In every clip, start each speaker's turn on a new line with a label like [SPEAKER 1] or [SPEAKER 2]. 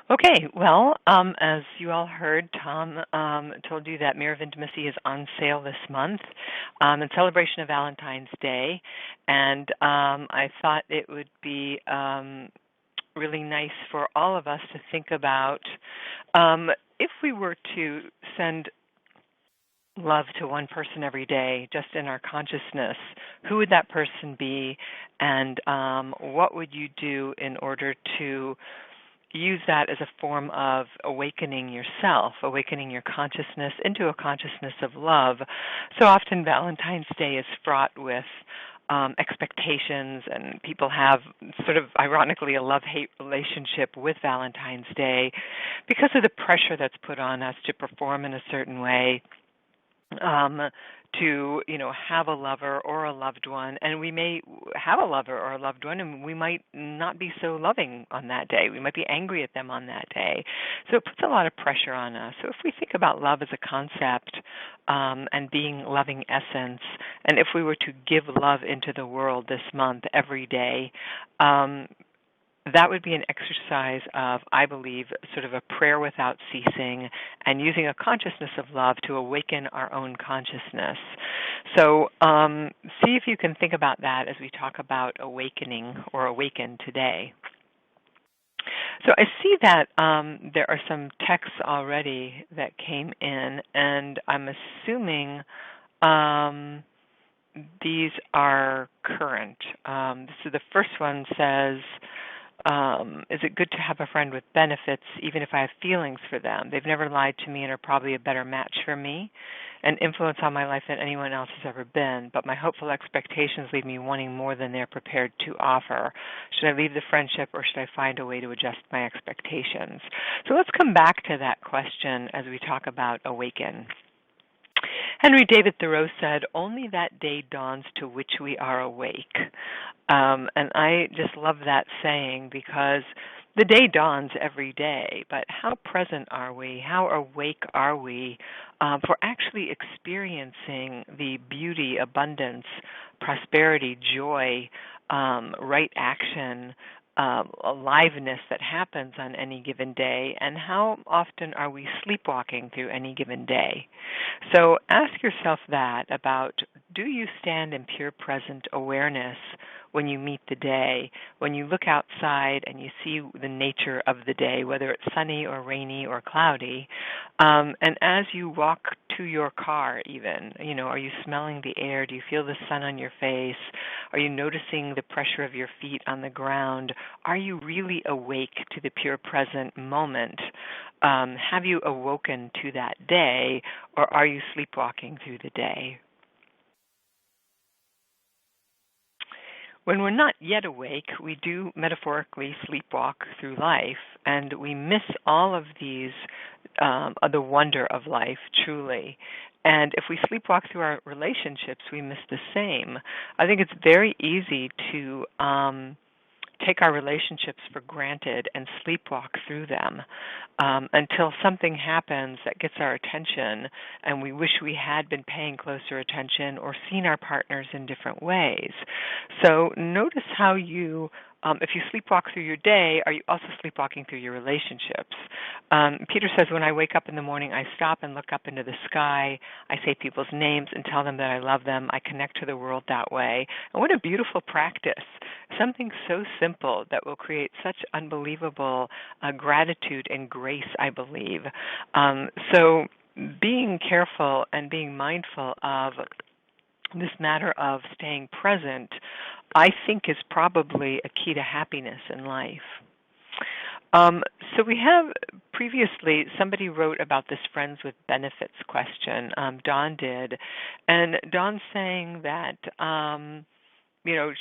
[SPEAKER 1] Okay, well, as you all heard, Tom told you that Mirror of Intimacy is on sale this month in celebration of Valentine's Day, and I thought it would be really nice for all of us to think about um, if we were to send love to one person every day, just in our consciousness, who would that person be, and what would you do in order to use that as a form of awakening yourself, awakening your consciousness into a consciousness of love? So often Valentine's Day is fraught with expectations, and people have sort of ironically a love-hate relationship with Valentine's Day because of the pressure that's put on us to perform in a certain way, um, to have a lover or a loved one, and we may have a lover or a loved one, and we might not be so loving on that day. We might be angry at them on that day. So it puts a lot of pressure on us. So if we think about love as a concept and being loving essence, and if we were to give love into the world this month every day, that would be an exercise of, I believe, sort of a prayer without ceasing and using a consciousness of love to awaken our own consciousness. So see if you can think about that as we talk about awakening or awaken today. So I see that there are some texts already that came in, and I'm assuming these are current. So the first one says, is it good to have a friend with benefits even if I have feelings for them? They've never lied to me and are probably a better match for me and influence on my life than anyone else has ever been, but my hopeful expectations leave me wanting more than they're prepared to offer. Should I leave the friendship, or should I find a way to adjust my expectations? So let's come back to that question as we talk about awaken. Henry David Thoreau said, "Only that day dawns to which we are awake." And I just love that saying, because the day dawns every day, but how present are we? How awake are we for actually experiencing the beauty, abundance, prosperity, joy, right action, aliveness that happens on any given day, and how often are we sleepwalking through any given day? So ask yourself that about, do you stand in pure present awareness when you meet the day, when you look outside and you see the nature of the day, whether it's sunny or rainy or cloudy, and as you walk to your car even, are you smelling the air? Do you feel the sun on your face? Are you noticing the pressure of your feet on the ground? Are you really awake to the pure present moment? Have you awoken to that day, or are you sleepwalking through the day? When we're not yet awake, we do metaphorically sleepwalk through life, and we miss all of these, the wonder of life, truly. And if we sleepwalk through our relationships, we miss the same. I think it's very easy to take our relationships for granted and sleepwalk through them until something happens that gets our attention, and we wish we had been paying closer attention or seen our partners in different ways. So notice how if you sleepwalk through your day, are you also sleepwalking through your relationships? Peter says, when I wake up in the morning, I stop and look up into the sky. I say people's names and tell them that I love them. I connect to the world that way. And what a beautiful practice. Something so simple that will create such unbelievable gratitude and grace, I believe. So being careful and being mindful of this matter of staying present, I think, is probably a key to happiness in life. So we have previously, somebody wrote about this friends with benefits question. Dawn did. And Dawn's saying that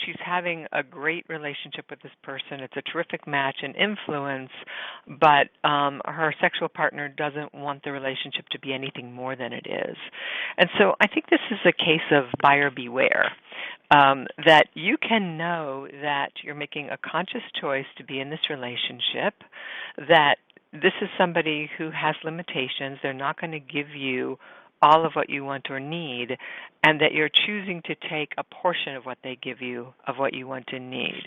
[SPEAKER 1] she's having a great relationship with this person. It's a terrific match and influence, but her sexual partner doesn't want the relationship to be anything more than it is. And so I think this is a case of buyer beware, that you can know that you're making a conscious choice to be in this relationship, that this is somebody who has limitations. They're not going to give you all of what you want or need, and that you're choosing to take a portion of what they give you, of what you want and need.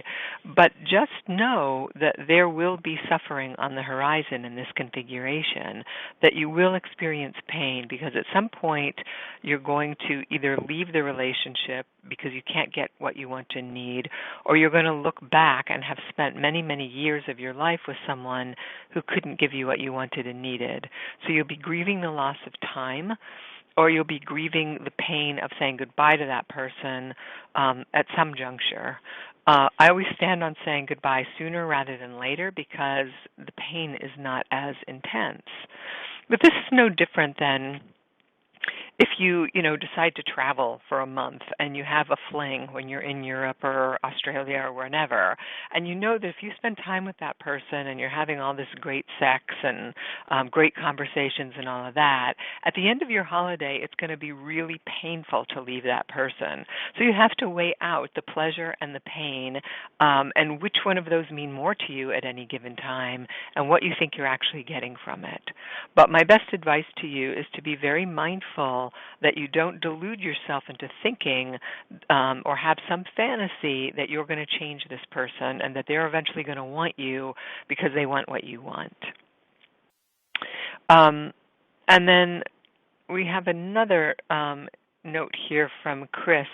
[SPEAKER 1] But just know that there will be suffering on the horizon in this configuration, that you will experience pain, because at some point you're going to either leave the relationship because you can't get what you want and need, or you're going to look back and have spent many, many years of your life with someone who couldn't give you what you wanted and needed. So you'll be grieving the loss of time, or you'll be grieving the pain of saying goodbye to that person at some juncture. I always stand on saying goodbye sooner rather than later because the pain is not as intense. But this is no different than if you decide to travel for a month and you have a fling when you're in Europe or Australia or wherever, and you know that if you spend time with that person and you're having all this great sex and great conversations and all of that, at the end of your holiday, it's going to be really painful to leave that person. So you have to weigh out the pleasure and the pain, and which one of those mean more to you at any given time, and what you think you're actually getting from it. But my best advice to you is to be very mindful that you don't delude yourself into thinking or have some fantasy that you're going to change this person and that they're eventually going to want you because they want what you want. And then we have another note here from Chris,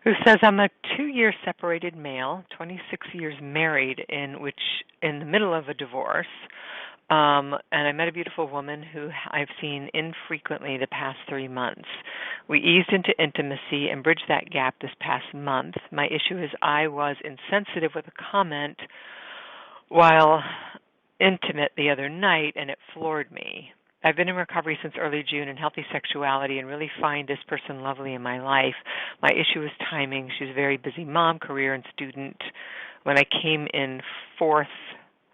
[SPEAKER 1] who says, I'm a 2-year separated male, 26 years married, in the middle of a divorce. And I met a beautiful woman who I've seen infrequently the past 3 months. We eased into intimacy and bridged that gap this past month. My issue is I was insensitive with a comment while intimate the other night, and it floored me. I've been in recovery since early June in healthy sexuality and really find this person lovely in my life. My issue is timing. She's a very busy mom, career, and student. When I came in fourth,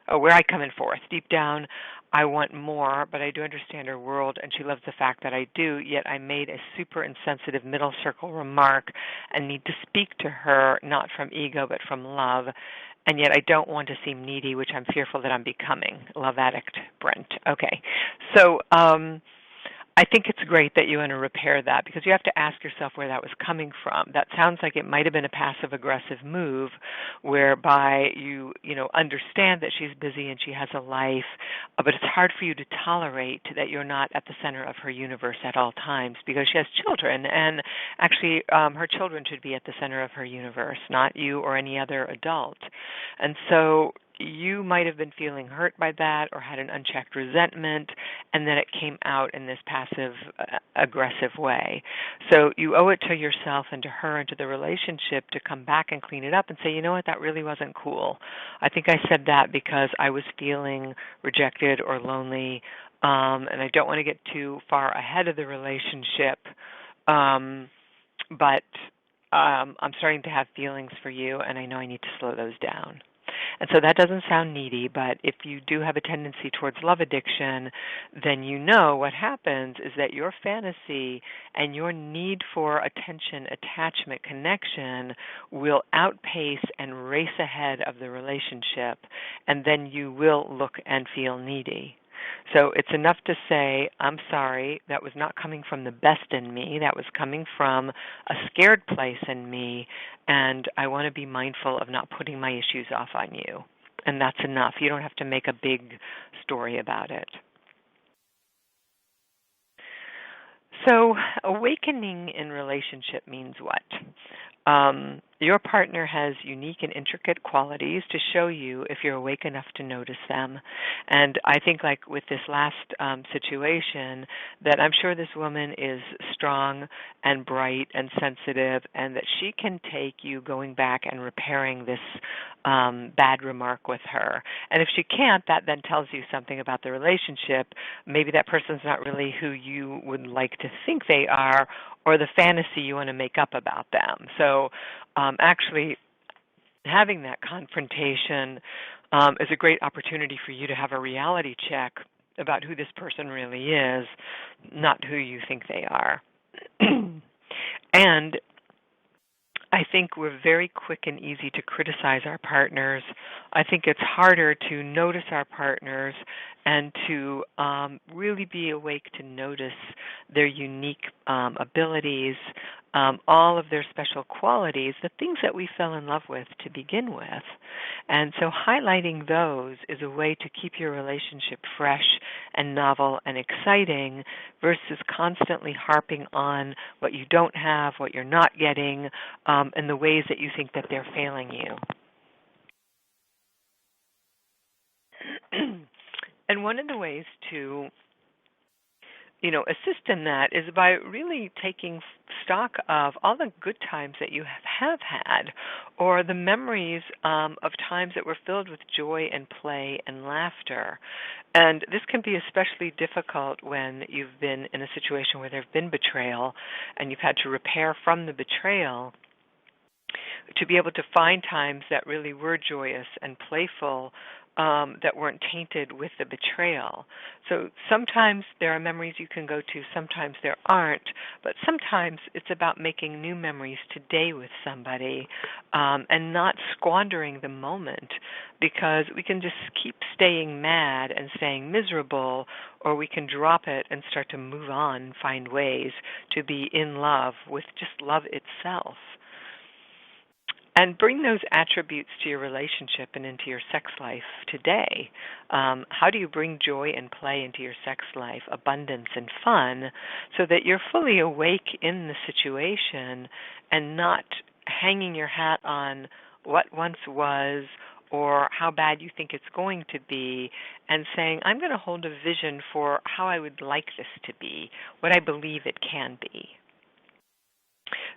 [SPEAKER 1] where I come in fourth. Deep down, I want more, but I do understand her world, and she loves the fact that I do, yet I made a super insensitive middle circle remark and need to speak to her, not from ego, but from love, and yet I don't want to seem needy, which I'm fearful that I'm becoming. Love addict, Brent. Okay. So, I think it's great that you want to repair that, because you have to ask yourself where that was coming from. That sounds like it might have been a passive-aggressive move whereby you understand that she's busy and she has a life, but it's hard for you to tolerate that you're not at the center of her universe at all times because she has children, and actually her children should be at the center of her universe, not you or any other adult. And so you might have been feeling hurt by that or had an unchecked resentment, and then it came out in this passive-aggressive way. So you owe it to yourself and to her and to the relationship to come back and clean it up and say, you know what, that really wasn't cool. I think I said that because I was feeling rejected or lonely, and I don't want to get too far ahead of the relationship, but I'm starting to have feelings for you, and I know I need to slow those down. And so that doesn't sound needy, but if you do have a tendency towards love addiction, then you know what happens is that your fantasy and your need for attention, attachment, connection will outpace and race ahead of the relationship, and then you will look and feel needy. So it's enough to say, I'm sorry, that was not coming from the best in me, that was coming from a scared place in me, and I want to be mindful of not putting my issues off on you. And that's enough. You don't have to make a big story about it. So awakening in relationship means what? Your partner has unique and intricate qualities to show you if you're awake enough to notice them. And I think, like with this last situation, that I'm sure this woman is strong and bright and sensitive, and that she can take you going back and repairing this bad remark with her. And if she can't, that then tells you something about the relationship. Maybe that person's not really who you would like to think they are, or the fantasy you want to make up about them. So actually having that confrontation is a great opportunity for you to have a reality check about who this person really is, not who you think they are. And I think we're very quick and easy to criticize our partners. I think it's harder to notice our partners and to really be awake to notice their unique abilities, all of their special qualities, the things that we fell in love with to begin with. And so highlighting those is a way to keep your relationship fresh and novel and exciting versus constantly harping on what you don't have, what you're not getting, and the ways that you think that they're failing you. And one of the ways to assist in that is by really taking stock of all the good times that you have had, or the memories of times that were filled with joy and play and laughter. And this can be especially difficult when you've been in a situation where there's been betrayal and you've had to repair from the betrayal, to be able to find times that really were joyous and playful, that weren't tainted with the betrayal. So sometimes there are memories you can go to, sometimes there aren't, but sometimes it's about making new memories today with somebody, and not squandering the moment, because we can just keep staying mad and staying miserable, or we can drop it and start to move on and find ways to be in love with just love itself. And bring those attributes to your relationship and into your sex life today. How do you bring joy and play into your sex life, abundance and fun, so that you're fully awake in the situation and not hanging your hat on what once was or how bad you think it's going to be, and saying, I'm going to hold a vision for how I would like this to be, what I believe it can be.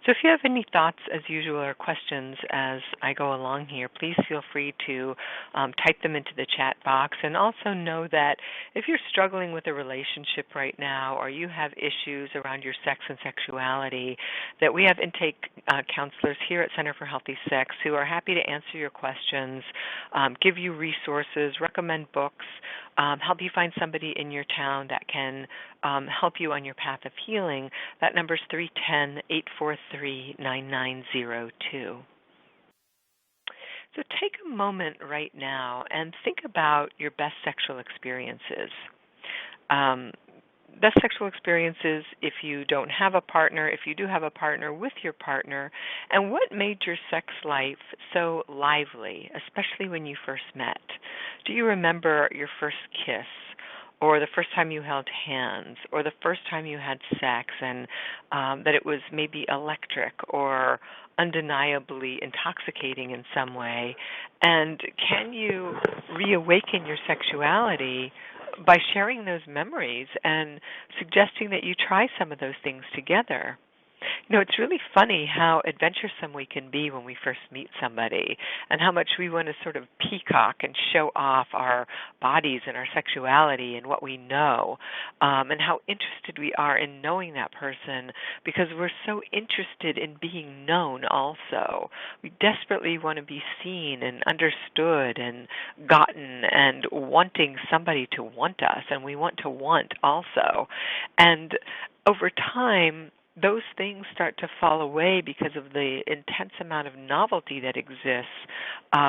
[SPEAKER 1] So if you have any thoughts, as usual, or questions as I go along here, please feel free to type them into the chat box. And also know that if you're struggling with a relationship right now, or you have issues around your sex and sexuality, that we have intake counselors here at Center for Healthy Sex who are happy to answer your questions, give you resources, recommend books, help you find somebody in your town that can help you on your path of healing. That number is 310-843-9902. So take a moment right now and think about your best sexual experiences. Best sexual experiences if you don't have a partner, if you do have a partner, with your partner, and what made your sex life so lively, especially when you first met? Do you remember your first kiss, or the first time you held hands, or the first time you had sex, and that it was maybe electric or undeniably intoxicating in some way? And can you reawaken your sexuality by sharing those memories and suggesting that you try some of those things together? It's really funny how adventuresome we can be when we first meet somebody, and how much we want to sort of peacock and show off our bodies and our sexuality and what we know, and how interested we are in knowing that person, because we're so interested in being known also. We desperately want to be seen and understood and gotten, and wanting somebody to want us, and we want to want also. And over time, those things start to fall away because of the intense amount of novelty that exists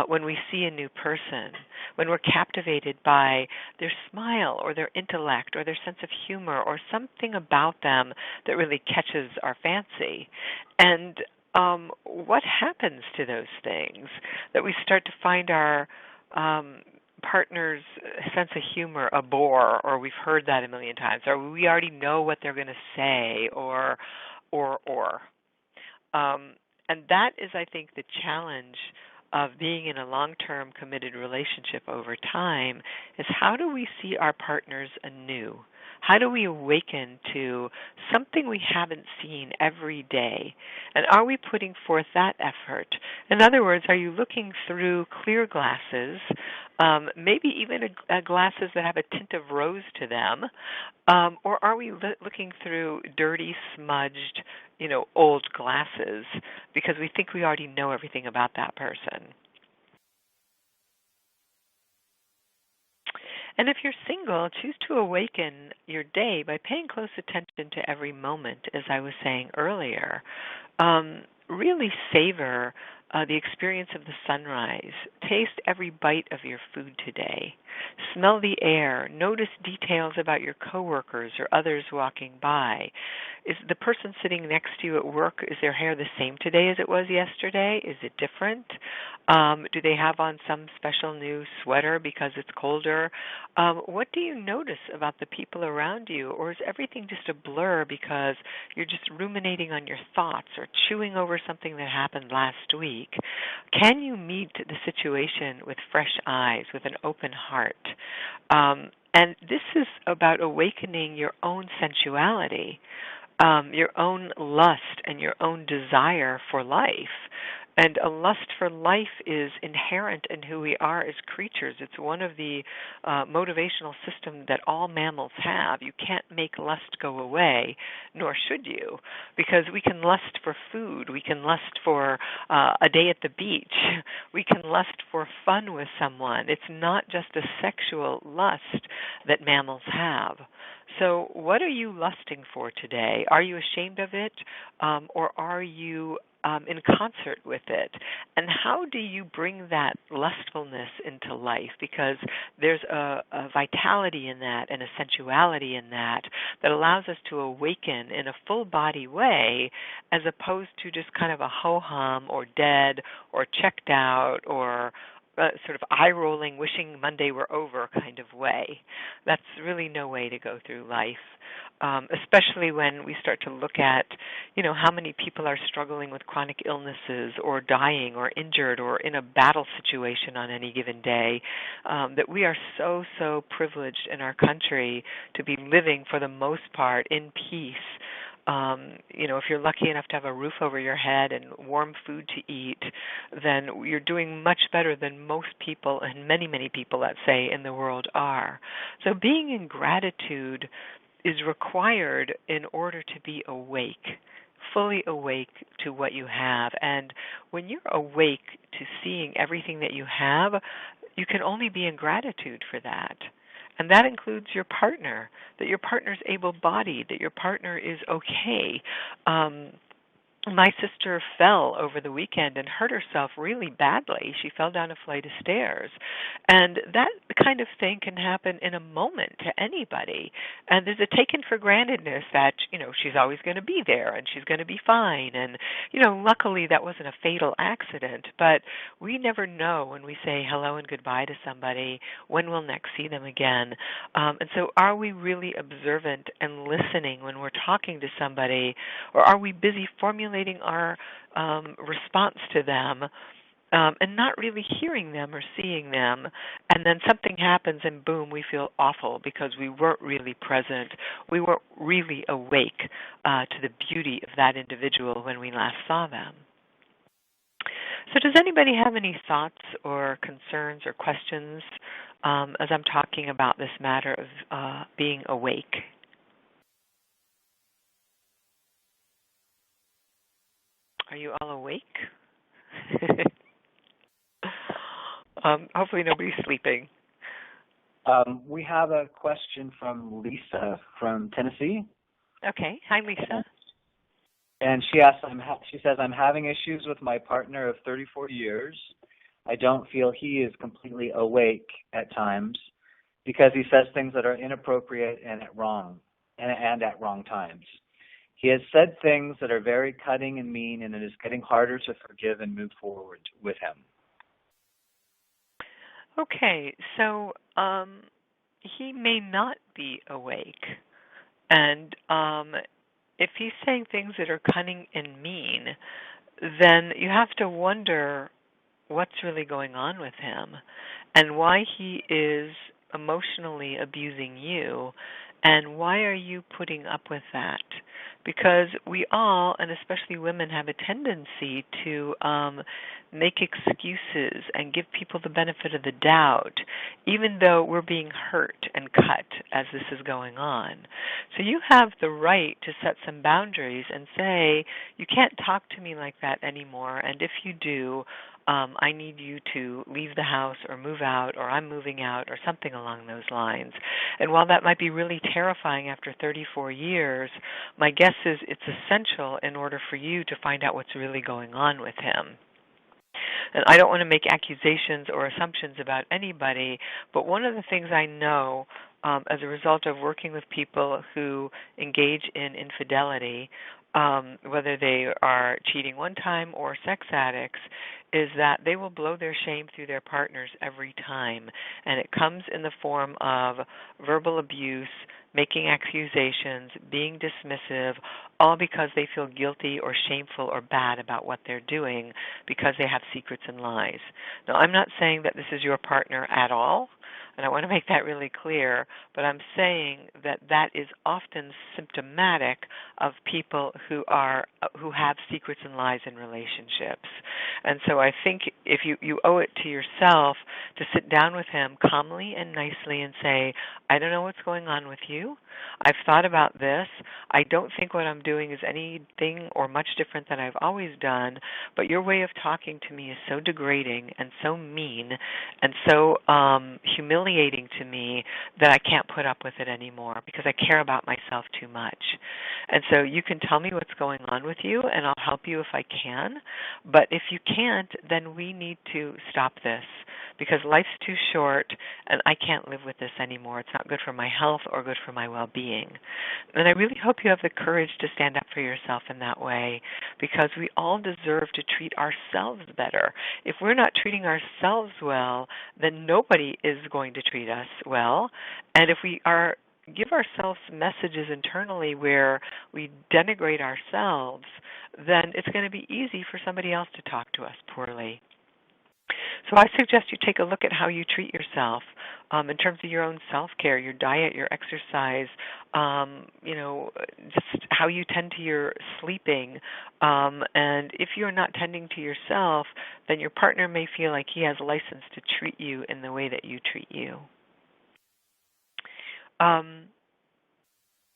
[SPEAKER 1] when we see a new person, when we're captivated by their smile or their intellect or their sense of humor or something about them that really catches our fancy. And what happens to those things? That we start to find our partner's sense of humor a bore, or we've heard that a million times, or we already know what they're going to say, or. And that is, I think, the challenge of being in a long-term committed relationship over time, is how do we see our partners anew? How do we awaken to something we haven't seen every day? And are we putting forth that effort? In other words, are you looking through clear glasses, maybe even glasses that have a tint of rose to them, or are we looking through dirty, smudged, old glasses because we think we already know everything about that person? And if you're single, choose to awaken your day by paying close attention to every moment, as I was saying earlier. really savor the experience of the sunrise. Taste every bite of your food today. Smell the air. Notice details about your coworkers or others walking by. Is the person sitting next to you at work, is their hair the same today as it was yesterday? Is it different? Do they have on some special new sweater because it's colder? What do you notice about the people around you? Or is everything just a blur because you're just ruminating on your thoughts or chewing over something that happened last week? Can you meet the situation with fresh eyes, with an open heart? And this is about awakening your own sensuality, your own lust and your own desire for life. And a lust for life is inherent in who we are as creatures. It's one of the motivational systems that all mammals have. You can't make lust go away, nor should you, because we can lust for food. We can lust for a day at the beach. We can lust for fun with someone. It's not just a sexual lust that mammals have. So what are you lusting for today? Are you ashamed of it, or are you in concert with it? And how do you bring that lustfulness into life? Because there's a vitality in that and a sensuality in that that allows us to awaken in a full body way, as opposed to just kind of a ho-hum or dead or checked out or sort of eye-rolling, wishing Monday were over kind of way. That's really no way to go through life, especially when we start to look at, how many people are struggling with chronic illnesses or dying or injured or in a battle situation on any given day, that we are so, so privileged in our country to be living, for the most part, in peace. If you're lucky enough to have a roof over your head and warm food to eat, then you're doing much better than most people, and many, many people, let's say, in the world are. So being in gratitude is required in order to be awake, fully awake to what you have. And when you're awake to seeing everything that you have, you can only be in gratitude for that. And that includes your partner, that your partner is able-bodied, that your partner is okay. My sister fell over the weekend and hurt herself really badly. She fell down a flight of stairs. And that kind of thing can happen in a moment to anybody. And there's a taken for grantedness that, she's always going to be there and she's going to be fine. And, luckily that wasn't a fatal accident. But we never know when we say hello and goodbye to somebody when we'll next see them again. And so are we really observant and listening when we're talking to somebody, or are we busy formulating our response to them and not really hearing them or seeing them, and then something happens and boom, we feel awful because we weren't really present, we weren't really awake to the beauty of that individual when we last saw them. So does anybody have any thoughts or concerns or questions as I'm talking about this matter of being awake? Are you all awake? Hopefully nobody's sleeping.
[SPEAKER 2] We have a question from Lisa from Tennessee.
[SPEAKER 1] Okay. Hi, Lisa.
[SPEAKER 2] And she asks, she says, I'm having issues with my partner of 34 years. I don't feel he is completely awake at times because he says things that are inappropriate and at wrong times. He has said things that are very cutting and mean, and it is getting harder to forgive and move forward with him.
[SPEAKER 1] Okay, so he may not be awake. And if he's saying things that are cunning and mean, then you have to wonder what's really going on with him and why he is emotionally abusing you, and why are you putting up with that? Because we all, and especially women, have a tendency to make excuses and give people the benefit of the doubt, even though we're being hurt and cut as this is going on. So you have the right to set some boundaries and say, you can't talk to me like that anymore, and if you do, I need you to leave the house or move out, or I'm moving out, or something along those lines. And while that might be really terrifying after 34 years, my guess is it's essential in order for you to find out what's really going on with him. And I don't want to make accusations or assumptions about anybody, but one of the things I know as a result of working with people who engage in infidelity, whether they are cheating one time or sex addicts, is that they will blow their shame through their partners every time. And it comes in the form of verbal abuse, making accusations, being dismissive, all because they feel guilty or shameful or bad about what they're doing because they have secrets and lies. Now, I'm not saying that this is your partner at all, and I want to make that really clear, but I'm saying that that is often symptomatic of people who have secrets and lies in relationships. And so I think if you owe it to yourself to sit down with him calmly and nicely and say, I don't know what's going on with you. I've thought about this. I don't think what I'm doing is anything or much different than I've always done, but your way of talking to me is so degrading and so mean and so humiliating to me that I can't put up with it anymore because I care about myself too much. And so you can tell me what's going on with you, and I'll help you if I can. But if you can't, then we need to stop this because life's too short, and I can't live with this anymore. It's not good for my health or good for my well-being. And I really hope you have the courage to stand up for yourself in that way because we all deserve to treat ourselves better. If we're not treating ourselves well, then nobody is going to treat us well. And if we give ourselves messages internally where we denigrate ourselves, then it's going to be easy for somebody else to talk to us poorly. So I suggest you take a look at how you treat yourself in terms of your own self-care, your diet, your exercise, just how you tend to your sleeping. And if you're not tending to yourself, then your partner may feel like he has license to treat you in the way that you treat you.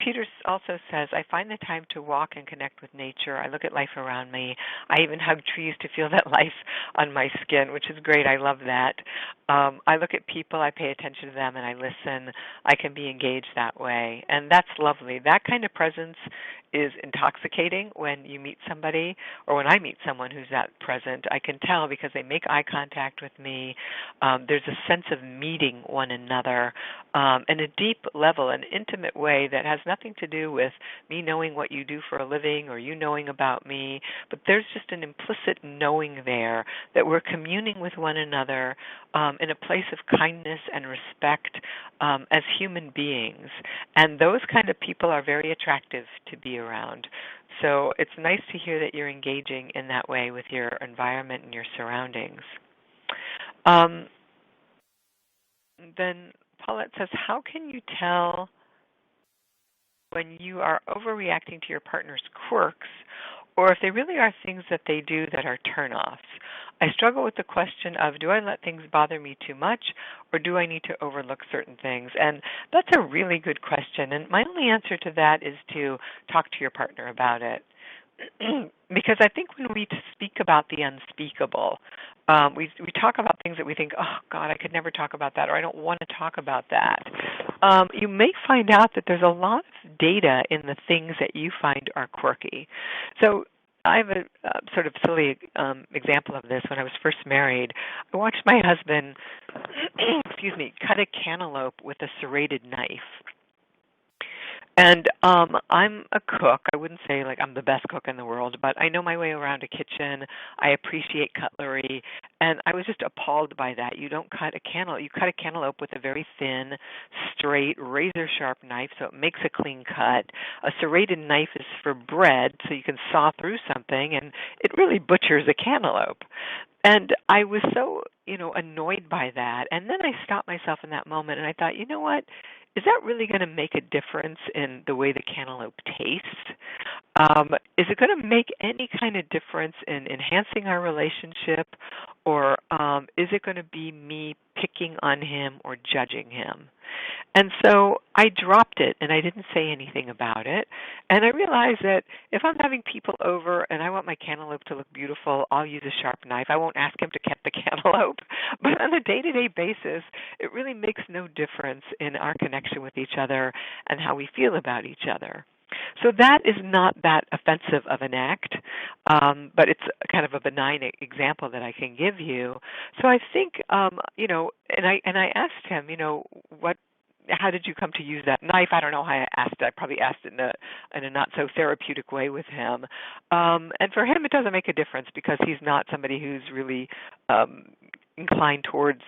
[SPEAKER 1] Peter also says, I find the time to walk and connect with nature. I look at life around me. I even hug trees to feel that life on my skin, which is great. I love that. I look at people, I pay attention to them, and I listen. I can be engaged that way, and that's lovely. That kind of presence is intoxicating when you meet somebody, or when I meet someone who's that present. I can tell because they make eye contact with me. There's a sense of meeting one another in a deep level, an intimate way that has nothing to do with me knowing what you do for a living or you knowing about me, but there's just an implicit knowing there that we're communing with one another in a place of kindness and respect as human beings. And those kind of people are very attractive to be around. So it's nice to hear that you're engaging in that way with your environment and your surroundings. Then Paulette says, how can you tell when you are overreacting to your partner's quirks or if they really are things that they do that are turnoffs? I struggle with the question of, do I let things bother me too much or do I need to overlook certain things? And that's a really good question. And my only answer to that is to talk to your partner about it. Because I think when we speak about the unspeakable, we talk about things that we think, oh, God, I could never talk about that, or I don't want to talk about that. You may find out that there's a lot of data in the things that you find are quirky. So I have a sort of silly example of this. When I was first married, I watched my husband, cut a cantaloupe with a serrated knife. And I'm a cook. I wouldn't say like I'm the best cook in the world, but I know my way around a kitchen. I appreciate cutlery, and I was just appalled by that. You don't cut a cantaloupe. You cut a cantaloupe with a very thin, straight, razor-sharp knife, so it makes a clean cut. A serrated knife is for bread, so you can saw through something, and it really butchers a cantaloupe. And I was so, annoyed by that. And then I stopped myself in that moment, and I thought, you know what? Is that really going to make a difference in the way the cantaloupe tastes? Is it going to make any kind of difference in enhancing our relationship, or is it going to be me picking on him or judging him? And so I dropped it and I didn't say anything about it. And I realized that if I'm having people over and I want my cantaloupe to look beautiful, I'll use a sharp knife. I won't ask him to cut the cantaloupe. But on a day-to-day basis, it really makes no difference in our connection with each other and how we feel about each other. So that is not that offensive of an act, but it's kind of a benign example that I can give you. So I think, and I asked him, what how did you come to use that knife? I don't know how I asked it. I probably asked it in a not so therapeutic way with him. And for him, it doesn't make a difference because he's not somebody who's really inclined towards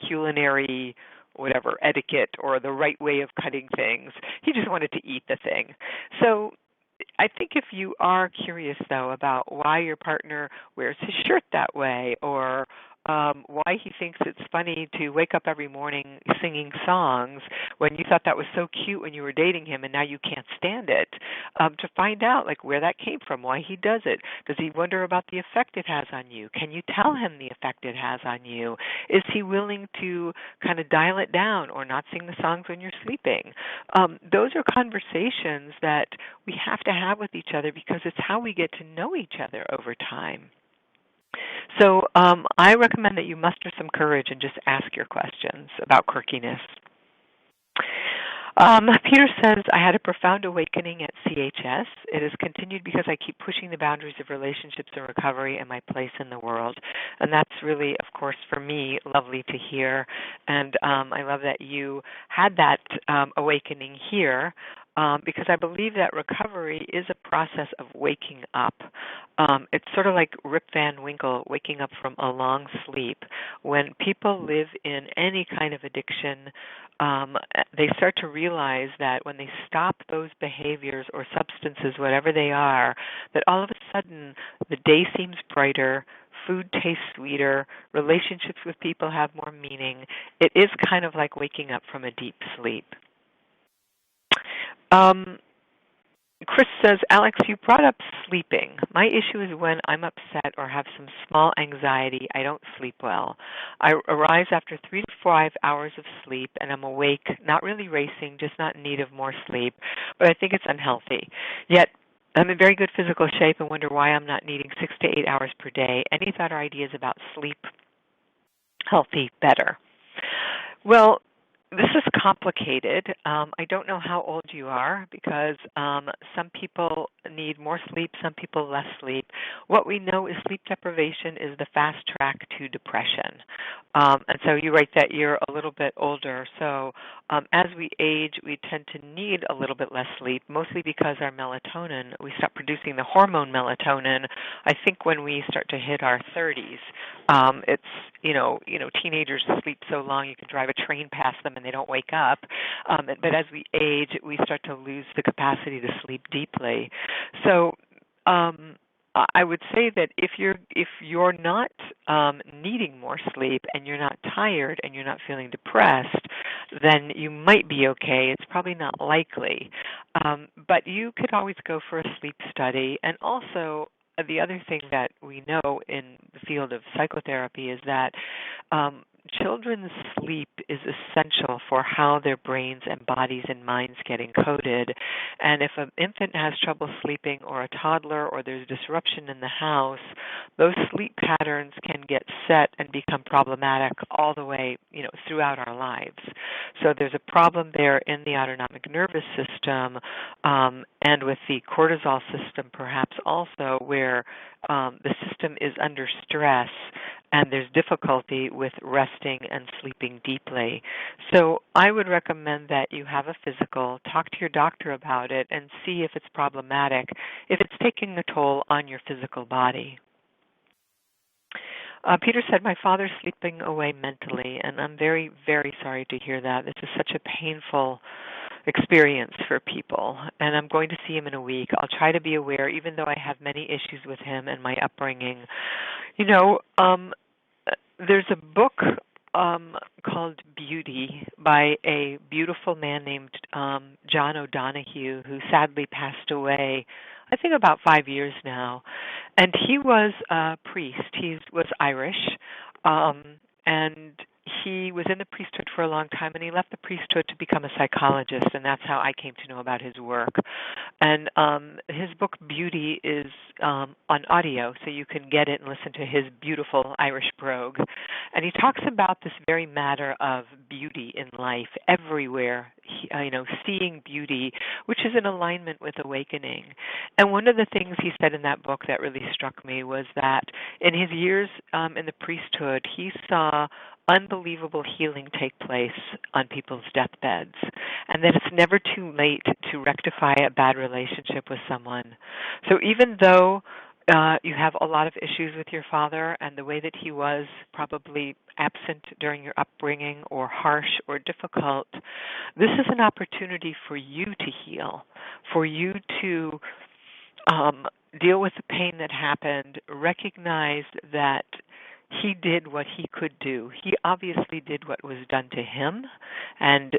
[SPEAKER 1] culinary whatever etiquette or the right way of cutting things. He just wanted to eat the thing. So I think if you are curious, though, about why your partner wears his shirt that way or why he thinks it's funny to wake up every morning singing songs when you thought that was so cute when you were dating him and now you can't stand it, to find out like where that came from, why he does it. Does he wonder about the effect it has on you? Can you tell him the effect it has on you? Is he willing to kind of dial it down or not sing the songs when you're sleeping? Those are conversations that we have to have with each other because it's how we get to know each other over time. So I recommend that you muster some courage and just ask your questions about quirkiness. Peter says, I had a profound awakening at CHS. It has continued because I keep pushing the boundaries of relationships and recovery and my place in the world. And that's really, of course, for me, lovely to hear. And I love that you had that awakening here. Because I believe that recovery is a process of waking up. It's sort of like Rip Van Winkle waking up from a long sleep. When people live in any kind of addiction, they start to realize that when they stop those behaviors or substances, whatever they are, that all of a sudden the day seems brighter, food tastes sweeter, relationships with people have more meaning. It is kind of like waking up from a deep sleep. Chris says, Alex, you brought up sleeping. My issue is when I'm upset or have some small anxiety, I don't sleep well. I arise after 3 to 5 hours of sleep, and I'm awake, not really racing, just not in need of more sleep, but I think it's unhealthy. Yet, I'm in very good physical shape and wonder why I'm not needing 6 to 8 hours per day. Any thought or ideas about sleep, healthy, better? Well, this is complicated. I don't know how old you are because some people need more sleep, some people less sleep. What we know is sleep deprivation is the fast track to depression. And so you write that you're a little bit older. So as we age, we tend to need a little bit less sleep, mostly because our melatonin, we stop producing the hormone melatonin, I think when we start to hit our 30s. It's, teenagers sleep so long you can drive a train past them and they don't wake up. But as we age, we start to lose the capacity to sleep deeply. So I would say that if you're not needing more sleep and you're not tired and you're not feeling depressed, then you might be okay. It's probably not likely. But you could always go for a sleep study. And also, the other thing that we know in the field of psychotherapy is that children's sleep is essential for how their brains and bodies and minds get encoded. And if an infant has trouble sleeping or a toddler or there's disruption in the house, those sleep patterns can get set and become problematic all the way, throughout our lives. So there's a problem there in the autonomic nervous system and with the cortisol system perhaps also where the system is under stress and there's difficulty with resting and sleeping deeply. So I would recommend that you have a physical, talk to your doctor about it, and see if it's problematic, if it's taking a toll on your physical body. Peter said, my father's slipping away mentally, and I'm very, very sorry to hear that. This is such a painful experience for people, and I'm going to see him in a week. I'll try to be aware, even though I have many issues with him and my upbringing. There's a book called Beauty by a beautiful man named John O'Donohue, who sadly passed away, I think about 5 years now. And he was a priest. He was Irish, and he was in the priesthood for a long time, and he left the priesthood to become a psychologist, and that's how I came to know about his work. And his book Beauty is on audio, so you can get it and listen to his beautiful Irish brogue. And he talks about this very matter of beauty in life everywhere, seeing beauty, which is in alignment with awakening. And one of the things he said in that book that really struck me was that in his years in the priesthood, he saw unbelievable healing take place on people's deathbeds, and that it's never too late to rectify a bad relationship with someone. So even though you have a lot of issues with your father and the way that he was probably absent during your upbringing or harsh or difficult, this is an opportunity for you to heal, for you to deal with the pain that happened, recognize that he did what he could do. He obviously did what was done to him, and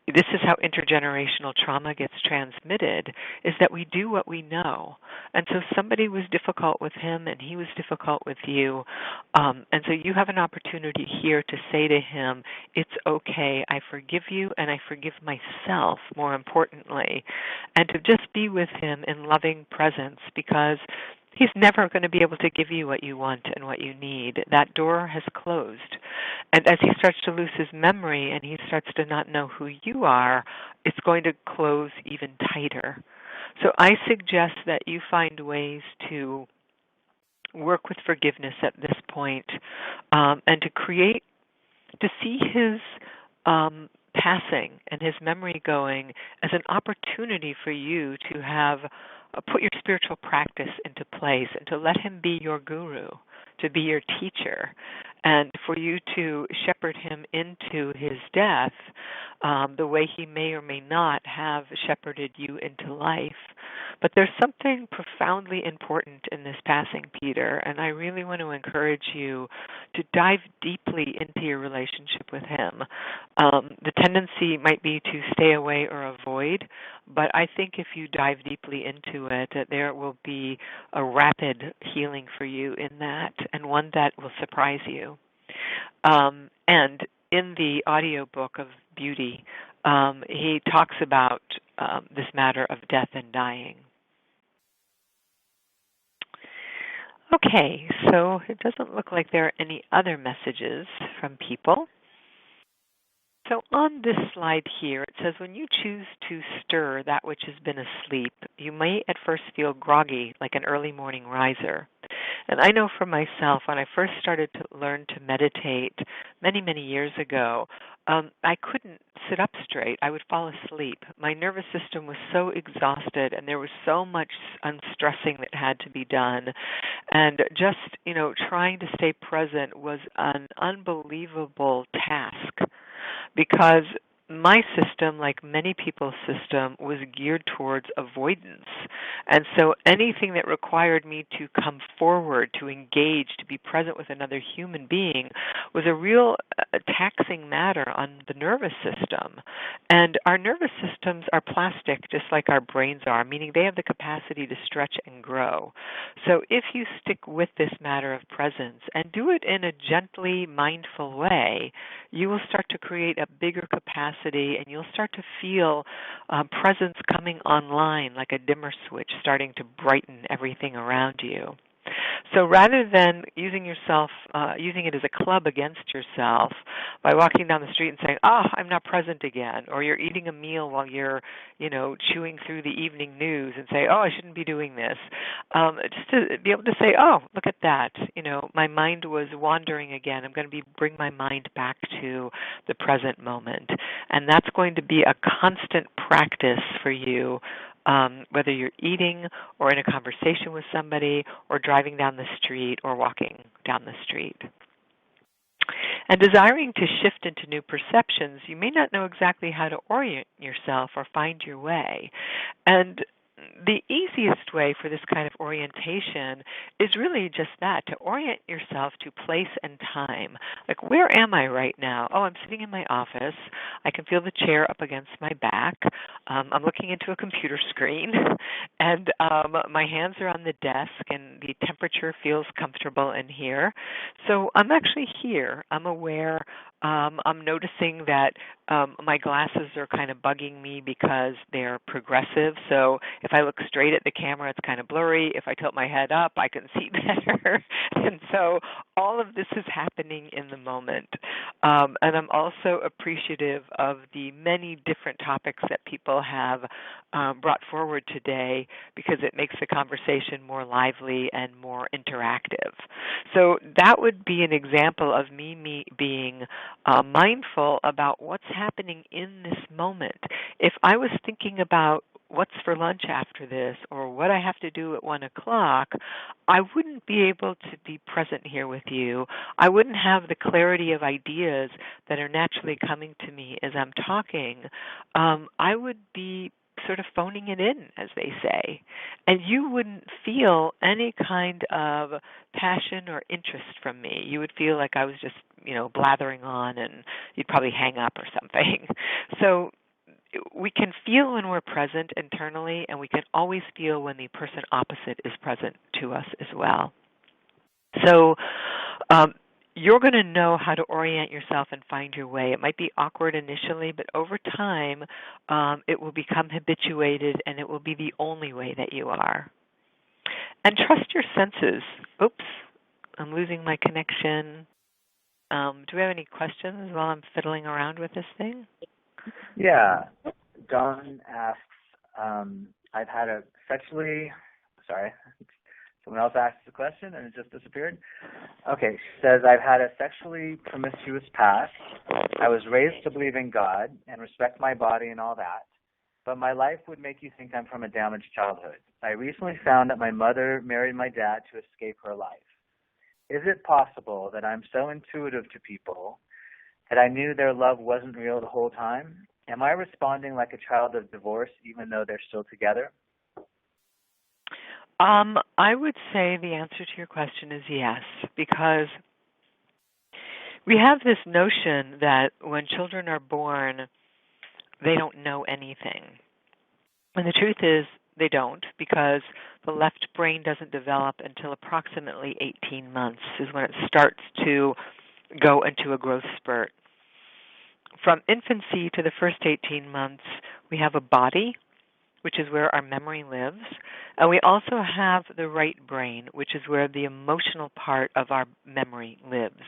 [SPEAKER 1] this is how intergenerational trauma gets transmitted, is that we do what we know. And so somebody was difficult with him, and he was difficult with you. And so you have an opportunity here to say to him, it's okay, I forgive you, and I forgive myself, more importantly, and to just be with him in loving presence, because he's never going to be able to give you what you want and what you need. That door has closed. And as he starts to lose his memory and he starts to not know who you are, it's going to close even tighter. So I suggest that you find ways to work with forgiveness at this point, and to see his passing and his memory going as an opportunity for you to have put your spiritual practice into place and to let him be your guru, to be your teacher, and for you to shepherd him into his death the way he may or may not have shepherded you into life. But there's something profoundly important in this passing, Peter, and I really want to encourage you to dive deeply into your relationship with him. The tendency might be to stay away or avoid, but I think if you dive deeply into it, there will be a rapid healing for you in that, and one that will surprise you. And in the audio book of Beauty, he talks about this matter of death and dying. Okay, so it doesn't look like there are any other messages from people. So on this slide here, it says, when you choose to stir that which has been asleep, you may at first feel groggy, like an early morning riser. And I know for myself, when I first started to learn to meditate many, many years ago, I couldn't sit up straight. I would fall asleep. My nervous system was so exhausted, and there was so much unstressing that had to be done. And just, trying to stay present was an unbelievable task, because my system, like many people's system, was geared towards avoidance. And so anything that required me to come forward, to engage, to be present with another human being was a real taxing matter on the nervous system. And our nervous systems are plastic, just like our brains are, meaning they have the capacity to stretch and grow. So if you stick with this matter of presence and do it in a gently mindful way, you will start to create a bigger capacity, and you'll start to feel presence coming online like a dimmer switch, starting to brighten everything around you. So rather than using it as a club against yourself by walking down the street and saying, "Oh, I'm not present again," or you're eating a meal while you're, chewing through the evening news and say, "Oh, I shouldn't be doing this," just to be able to say, "Oh, look at that! My mind was wandering again. I'm going to bring my mind back to the present moment," and that's going to be a constant practice for you. Whether you're eating or in a conversation with somebody or driving down the street or walking down the street. And desiring to shift into new perceptions, you may not know exactly how to orient yourself or find your way. And the easiest way for this kind of orientation is really just that, to orient yourself to place and time. Like, where am I right now? Oh, I'm sitting in my office. I can feel the chair up against my back. I'm looking into a computer screen, and my hands are on the desk, and the temperature feels comfortable in here. So I'm actually here. I'm aware I'm noticing that my glasses are kind of bugging me because they're progressive. So if I look straight at the camera, it's kind of blurry. If I tilt my head up, I can see better. And so all of this is happening in the moment. And I'm also appreciative of the many different topics that people have brought forward today, because it makes the conversation more lively and more interactive. So that would be an example of me being mindful about what's happening in this moment. If I was thinking about what's for lunch after this or what I have to do at 1 o'clock, I wouldn't be able to be present here with you. I wouldn't have the clarity of ideas that are naturally coming to me as I'm talking. I would be sort of phoning it in, as they say. And you wouldn't feel any kind of passion or interest from me. You would feel like I was just, blathering on, and you'd probably hang up or something. So we can feel when we're present internally, and we can always feel when the person opposite is present to us as well. So you're going to know how to orient yourself and find your way. It might be awkward initially, but over time it will become habituated, and it will be the only way that you are. And trust your senses. Oops, I'm losing my connection. Do we have any questions while I'm fiddling around with this thing?
[SPEAKER 2] Yeah. Dawn asks, I've had a someone else asked the question and it just disappeared. Okay, she says, I've had a sexually promiscuous past. I was raised to believe in God and respect my body and all that, but my life would make you think I'm from a damaged childhood. I recently found that my mother married my dad to escape her life. Is it possible that I'm so intuitive to people that I knew their love wasn't real the whole time? Am I responding like a child of divorce even though they're still together?
[SPEAKER 1] I would say the answer to your question is yes, because we have this notion that when children are born, they don't know anything. And the truth is they don't, because the left brain doesn't develop until approximately 18 months is when it starts to go into a growth spurt. From infancy to the first 18 months, we have a body, which is where our memory lives, and we also have the right brain, which is where the emotional part of our memory lives.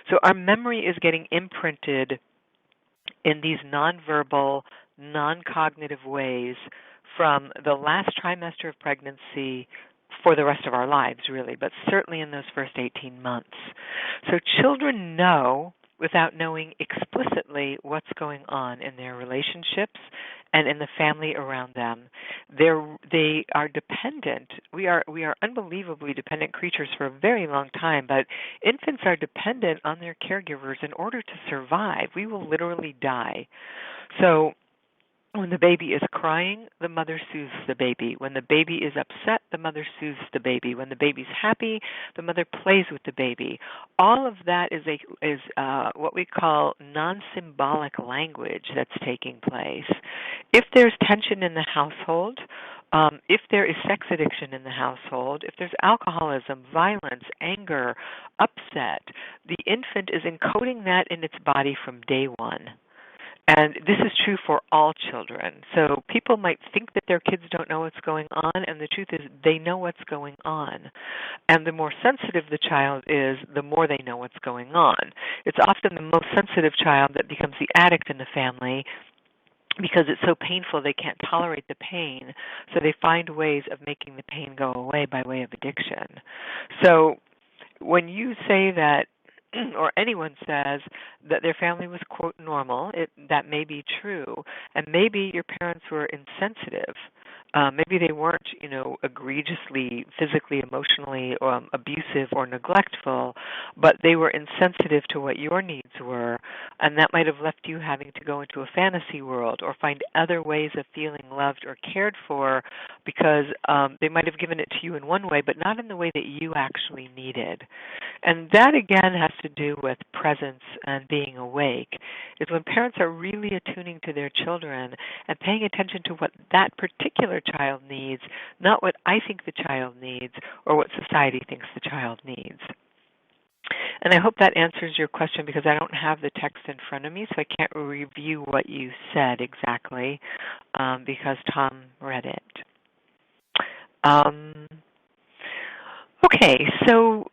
[SPEAKER 1] So our memory is getting imprinted in these nonverbal, non-cognitive ways from the last trimester of pregnancy for the rest of our lives, really, but certainly in those first 18 months. So children know without knowing explicitly what's going on in their relationships and in the family around them. They are dependent. We are unbelievably dependent creatures for a very long time, but infants are dependent on their caregivers in order to survive. We will literally die. So when the baby is crying, the mother soothes the baby. When the baby is upset, the mother soothes the baby. When the baby's happy, the mother plays with the baby. All of that is what we call non-symbolic language that's taking place. If there's tension in the household, if there is sex addiction in the household, if there's alcoholism, violence, anger, upset, the infant is encoding that in its body from day one. And this is true for all children. So people might think that their kids don't know what's going on, and the truth is they know what's going on. And the more sensitive the child is, the more they know what's going on. It's often the most sensitive child that becomes the addict in the family, because it's so painful they can't tolerate the pain, so they find ways of making the pain go away by way of addiction. So when you say that, or anyone says that their family was, quote, normal, that may be true, and maybe your parents were insensitive. Maybe they weren't, egregiously, physically, emotionally abusive or neglectful, but they were insensitive to what your needs were, and that might have left you having to go into a fantasy world or find other ways of feeling loved or cared for, because they might have given it to you in one way, but not in the way that you actually needed. And that, again, has to do with presence and being awake. Is when parents are really attuning to their children and paying attention to what that particular child needs, not what I think the child needs or what society thinks the child needs. And I hope that answers your question because I don't have the text in front of me, so I can't review what you said exactly because Tom read it. Um, okay, so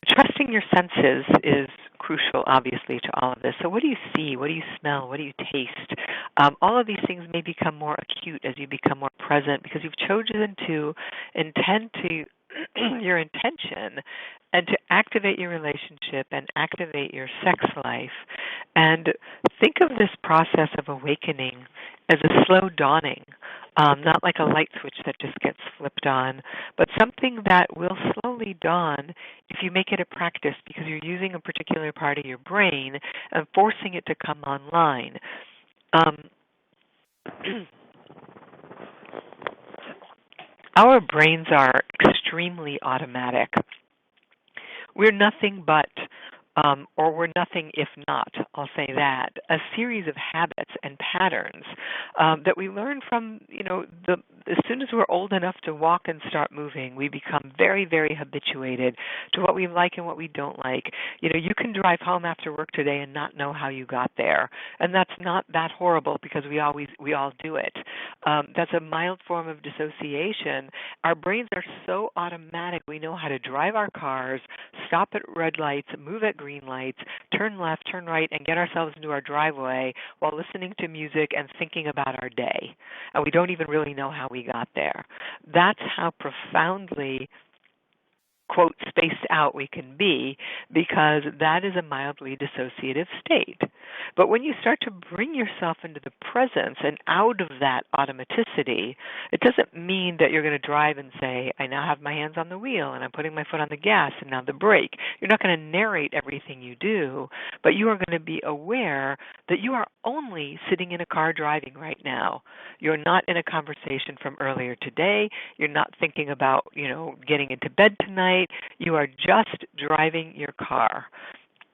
[SPEAKER 1] trusting your senses is crucial, obviously, to all of this. So what do you see? What do you smell? What do you taste? All of these things may become more acute as you become more present because you've chosen to intend to your intention and to activate your relationship and activate your sex life. And think of this process of awakening as a slow dawning, not like a light switch that just gets flipped on, but something that will slowly dawn if you make it a practice because you're using a particular part of your brain and forcing it to come online. Um, our brains are extremely automatic. We're nothing but, or we're nothing if not, I'll say that, a series of habits and patterns that we learn from, as soon as we're old enough to walk and start moving, we become very, very habituated to what we like and what we don't like. You can drive home after work today and not know how you got there, and that's not that horrible because we all do it. That's a mild form of dissociation. Our brains are so automatic. We know how to drive our cars, stop at red lights, move at green lights, turn left, turn right, and get ourselves into our driveway while listening to music and thinking about our day. And we don't even really know how we got there. That's how profoundly, quote, spaced out we can be because that is a mildly dissociative state. But when you start to bring yourself into the presence and out of that automaticity, it doesn't mean that you're going to drive and say, I now have my hands on the wheel and I'm putting my foot on the gas and now the brake. You're not going to narrate everything you do, but you are going to be aware that you are only sitting in a car driving right now. You're not in a conversation from earlier today. You're not thinking about, getting into bed tonight. You are just driving your car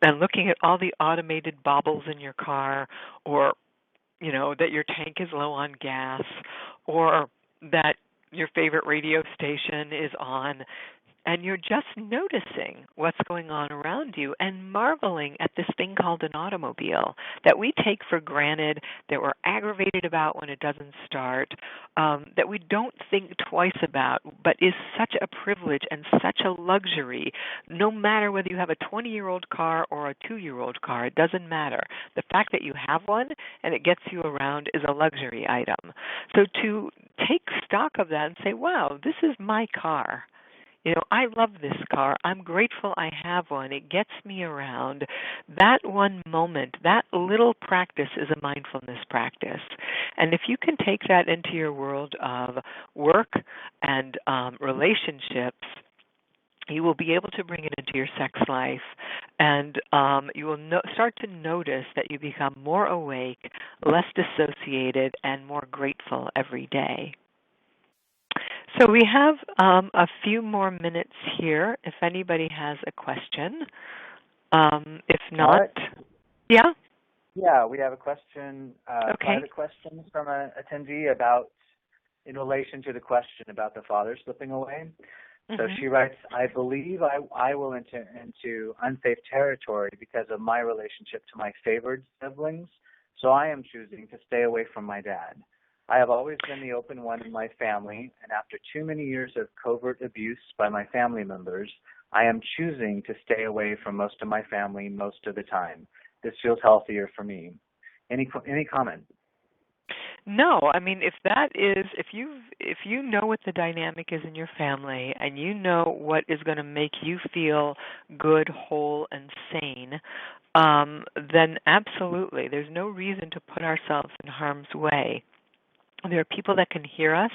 [SPEAKER 1] and looking at all the automated bobbles in your car, or, that your tank is low on gas, or that your favorite radio station is on, and you're just noticing what's going on around you and marveling at this thing called an automobile that we take for granted, that we're aggravated about when it doesn't start, that we don't think twice about, but is such a privilege and such a luxury. No matter whether you have a 20-year-old car or a 2-year-old car, it doesn't matter. The fact that you have one and it gets you around is a luxury item. So to take stock of that and say, wow, this is my car. I love this car. I'm grateful I have one. It gets me around. That one moment, that little practice is a mindfulness practice. And if you can take that into your world of work and relationships, you will be able to bring it into your sex life, and you will start to notice that you become more awake, less dissociated, and more grateful every day. So we have a few more minutes here if anybody has a question. If not,
[SPEAKER 2] Alex?
[SPEAKER 1] yeah?
[SPEAKER 2] Yeah, we have a question,
[SPEAKER 1] Okay.
[SPEAKER 2] private question from an attendee in relation to the question about the father slipping away.
[SPEAKER 1] Mm-hmm.
[SPEAKER 2] So she writes, I believe I will enter into unsafe territory because of my relationship to my favored siblings, so I am choosing to stay away from my dad. I have always been the open one in my family, and after too many years of covert abuse by my family members, I am choosing to stay away from most of my family most of the time. This feels healthier for me. Any comment?
[SPEAKER 1] No, I mean if you know what the dynamic is in your family and you know what is going to make you feel good, whole, and sane, then absolutely, there's no reason to put ourselves in harm's way. There are people that can hear us,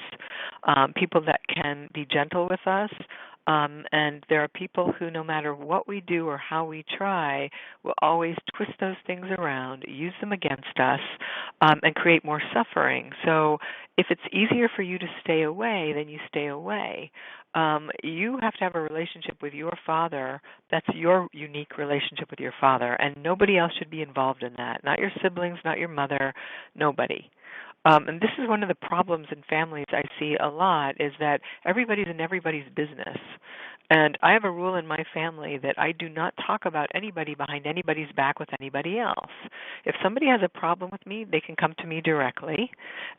[SPEAKER 1] people that can be gentle with us, and there are people who, no matter what we do or how we try, will always twist those things around, use them against us, and create more suffering. So if it's easier for you to stay away, then you stay away. You have to have a relationship with your father. That's your unique relationship with your father, and nobody else should be involved in that. Not your siblings, not your mother, nobody. And this is one of the problems in families I see a lot, is that everybody's in everybody's business. And I have a rule in my family that I do not talk about anybody behind anybody's back with anybody else. If somebody has a problem with me, they can come to me directly.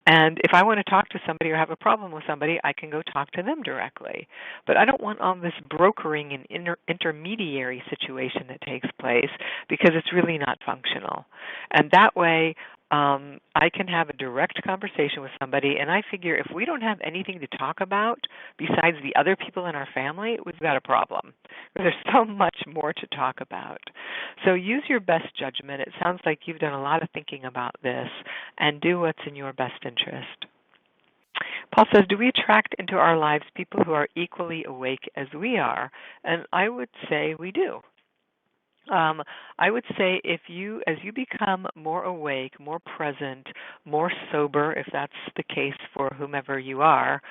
[SPEAKER 1] And if I want to talk to somebody or have a problem with somebody, I can go talk to them directly. But I don't want all this brokering and intermediary situation that takes place because it's really not functional. And that way, I can have a direct conversation with somebody, and I figure if we don't have anything to talk about besides the other people in our family, we've got a problem. There's so much more to talk about. So use your best judgment. It sounds like you've done a lot of thinking about this, and do what's in your best interest. Paul says, do we attract into our lives people who are equally awake as we are? And I would say we do. I would say as you become more awake, more present, more sober, if that's the case for whomever you are,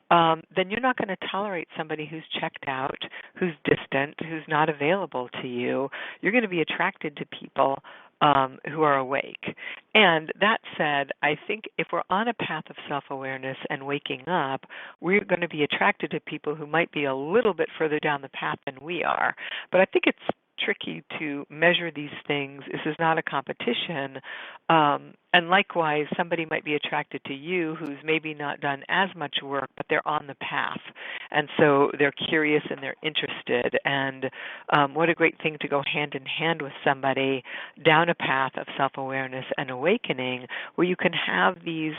[SPEAKER 1] then you're not going to tolerate somebody who's checked out, who's distant, who's not available to you. You're going to be attracted to people who are awake. And that said, I think if we're on a path of self-awareness and waking up, we're going to be attracted to people who might be a little bit further down the path than we are. But I think it's tricky to measure these things. This is not a competition. And likewise, somebody might be attracted to you who's maybe not done as much work, but they're on the path. And so they're curious and they're interested. And what a great thing to go hand in hand with somebody down a path of self-awareness and awakening where you can have these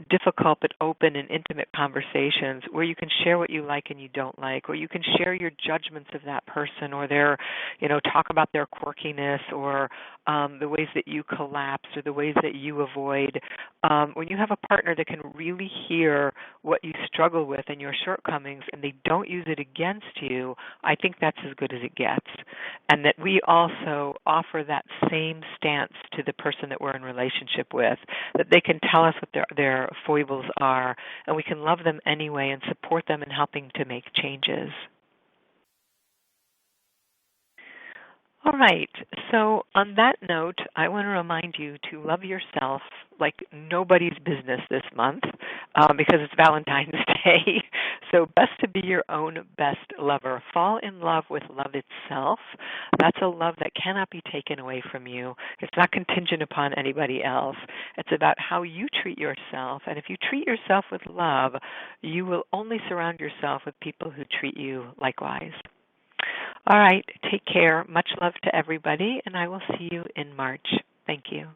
[SPEAKER 1] difficult but open and intimate conversations where you can share what you like and you don't like, or you can share your judgments of that person or their, talk about their quirkiness or the ways that you collapse or the ways that you avoid. When you have a partner that can really hear what you struggle with and your shortcomings and they don't use it against you, I think that's as good as it gets. And that we also offer that same stance to the person that we're in relationship with, that they can tell us what their foibles are and we can love them anyway and support them in helping to make changes. All right. So on that note, I want to remind you to love yourself like nobody's business this month because it's Valentine's Day. So best to be your own best lover. Fall in love with love itself. That's a love that cannot be taken away from you. It's not contingent upon anybody else. It's about how you treat yourself. And if you treat yourself with love, you will only surround yourself with people who treat you likewise. All right, take care. Much love to everybody, and I will see you in March. Thank you.